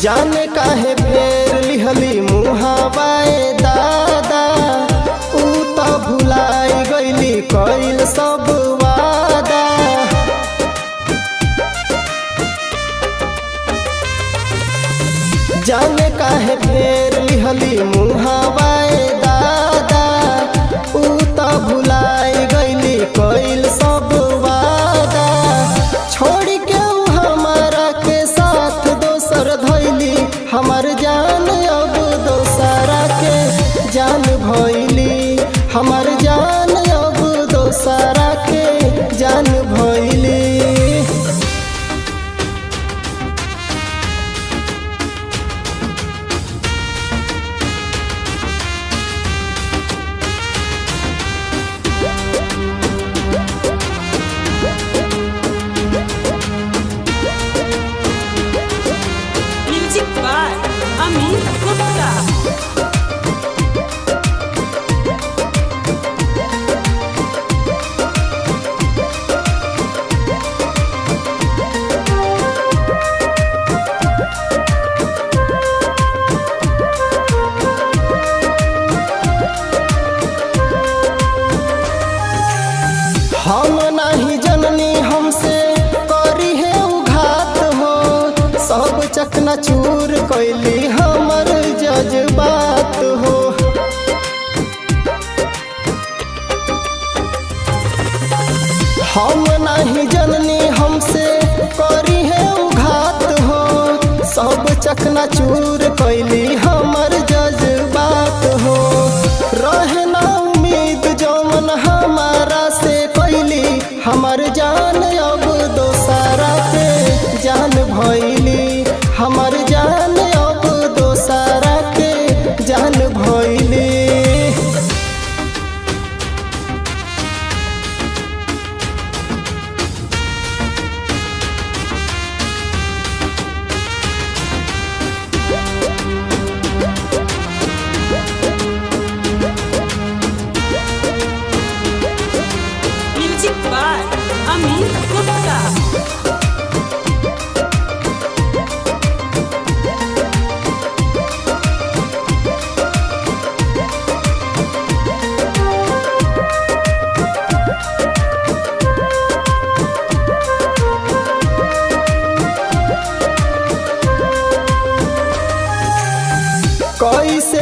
जाने काहे फेर लिहली मुहावाए दादा। ऊ तो भुलाई गईली कइल सब वादा। जाने काहे फेर लिहली मुहावाए दादा। ऊ तो भुलाई गईली कइल सब वादा। छोड़ के हमारा के साथ दोसर धैली हमार जान अब दोसरा के जान भइली। हमार जान अब दोसरा के जान भइली। Music by Amit Gupta. हम नहीं जननी हमसे करी है उघात हो। सब चकनाचूर कैली हमर जज्बात हो। हम नहीं जननी हमसे करी है उघात हो। सब चकनाचूर कैली हमर जज्बात हो। रहे ना उम्मीद जौन हमारा से कैली। हमार जान अब दोसरा के जान भइली। हमार जान अब दोसरा के जान भइली। Music by Amit Gupta. कैसे